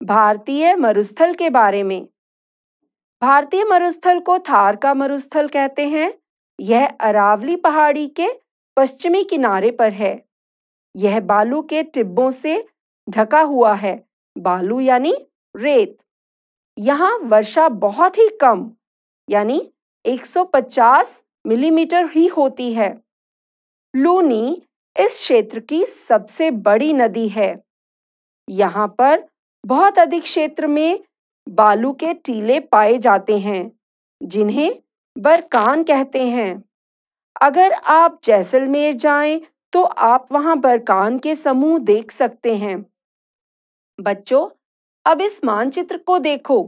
भारतीय मरुस्थल के बारे में। भारतीय मरुस्थल को थार का मरुस्थल कहते हैं। यह अरावली पहाड़ी के पश्चिमी किनारे पर है। यह बालू के टिब्बों से ढका हुआ है। बालू यानी रेत। यहाँ वर्षा बहुत ही कम यानी 150 मिलीमीटर ही होती है। लूनी इस क्षेत्र की सबसे बड़ी नदी है। यहाँ पर बहुत अधिक क्षेत्र में बालू के टीले पाए जाते हैं, जिन्हें बरकान कहते हैं। अगर आप जैसलमेर जाएं, तो आप वहां बरकान के समूह देख सकते हैं। बच्चों, अब इस मानचित्र को देखो।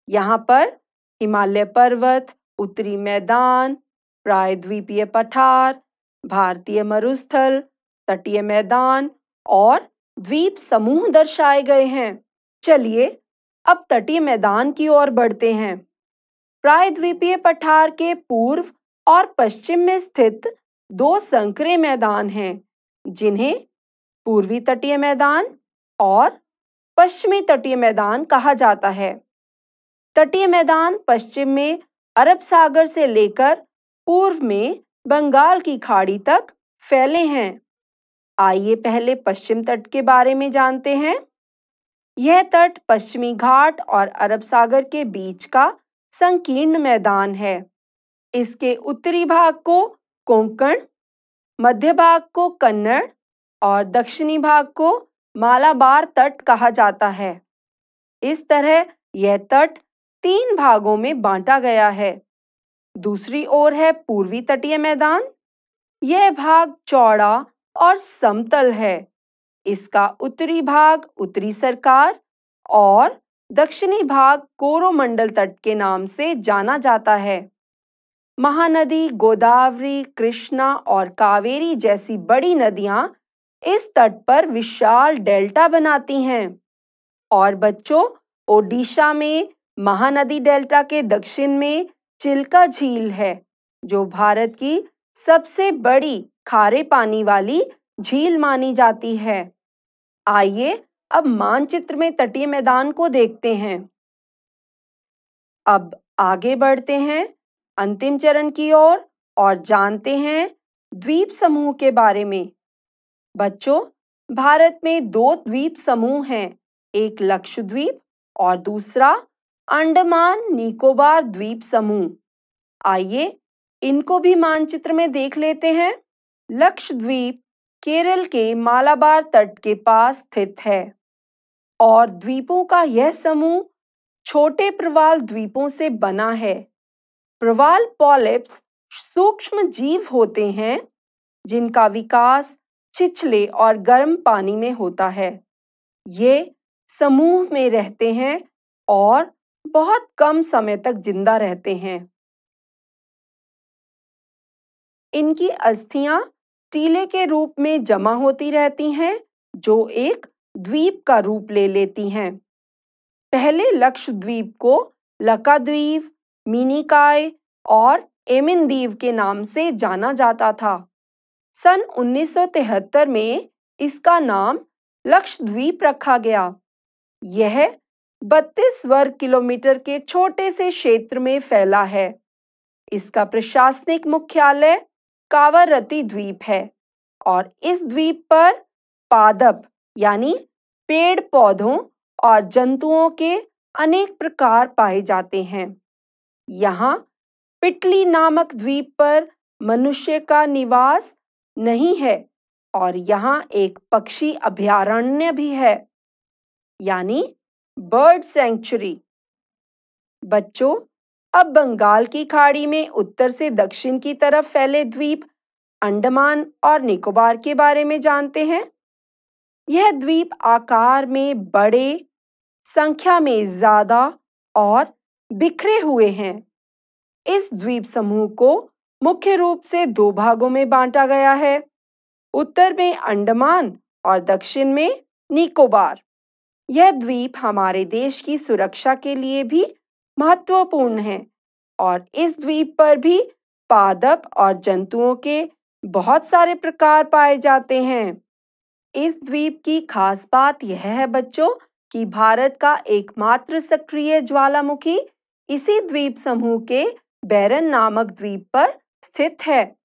यहाँ पर हिमालय पर्वत, उत्तरी मैदान, प्रायद्वीपीय पठार, भारतीय मरुस्थल, तटीय मैदान और द्वीप समूह दर्शाए गए हैं। चलिए अब तटीय मैदान की ओर बढ़ते हैं। प्रायद्वीपीय पठार के पूर्व और पश्चिम में स्थित दो संकरे मैदान हैं, जिन्हें पूर्वी तटीय मैदान और पश्चिमी तटीय मैदान कहा जाता है। तटीय मैदान पश्चिम में अरब सागर से लेकर पूर्व में बंगाल की खाड़ी तक फैले हैं। आइए पहले पश्चिम तट के बारे में जानते हैं। यह तट पश्चिमी घाट और अरब सागर के बीच का संकीर्ण मैदान है। इसके उत्तरी भाग को कोंकण, मध्य भाग को कन्नड़ और दक्षिणी भाग को मालाबार तट कहा जाता है। इस तरह यह तट 3 भागों में बांटा गया है। दूसरी ओर है पूर्वी तटीय मैदान। यह भाग चौड़ा और समतल है। इसका उत्तरी भाग उत्तरी सरकार और दक्षिणी भाग कोरोमंडल तट के नाम से जाना जाता है। महानदी गोदावरी, कृष्णा और कावेरी जैसी बड़ी नदियां इस तट पर विशाल डेल्टा बनाती हैं। और बच्चों, ओडिशा में महानदी डेल्टा के दक्षिण में चिल्का झील है, जो भारत की सबसे बड़ी खारे पानी वाली झील मानी जाती है। आइए अब मानचित्र में तटीय मैदान को देखते हैं। अब आगे बढ़ते हैं अंतिम चरण की ओर और जानते हैं द्वीप समूह के बारे में। बच्चों, भारत में 2 द्वीप समूह हैं, एक लक्षद्वीप और दूसरा अंडमान निकोबार द्वीप समूह। आइए इनको भी मानचित्र में देख लेते हैं। लक्षद्वीप केरल के मालाबार तट के पास स्थित है और द्वीपों का यह समूह छोटे प्रवाल द्वीपों से बना है। प्रवाल पॉलिप्स सूक्ष्म जीव होते हैं, जिनका विकास छिछले और गर्म पानी में होता है। ये समूह में रहते हैं और बहुत कम समय तक जिंदा रहते हैं। इनकी अस्थियां टीले के रूप में जमा होती रहती हैं, जो एक द्वीप का रूप ले लेती हैं। पहले लक्षद्वीप को लकाद्वीप, मिनिकॉय और एमिनदीव के नाम से जाना जाता था। सन 1973 में इसका नाम लक्षद्वीप रखा गया। यह 32 वर्ग किलोमीटर के छोटे से क्षेत्र में फैला है। इसका प्रशासनिक मुख्यालय कावारत्ती द्वीप है और इस द्वीप पर पादप यानी पेड़ पौधों और जंतुओं के अनेक प्रकार पाए जाते हैं। यहाँ पिटली नामक द्वीप पर मनुष्य का निवास नहीं है और यहाँ एक पक्षी अभयारण्य भी है, यानी बर्ड सैंक्चुरी। बच्चों, अब बंगाल की खाड़ी में उत्तर से दक्षिण की तरफ फैले द्वीप अंडमान और निकोबार के बारे में जानते हैं। यह द्वीप आकार में बड़े, संख्या में ज्यादा और बिखरे हुए हैं। इस द्वीप समूह को मुख्य रूप से 2 भागों में बांटा गया है, उत्तर में अंडमान और दक्षिण में निकोबार। यह द्वीप हमारे देश की सुरक्षा के लिए भी महत्वपूर्ण है और इस द्वीप पर भी पादप और जंतुओं के बहुत सारे प्रकार पाए जाते हैं। इस द्वीप की खास बात यह है बच्चों कि भारत का एकमात्र सक्रिय ज्वालामुखी इसी द्वीप समूह के बैरन नामक द्वीप पर स्थित है।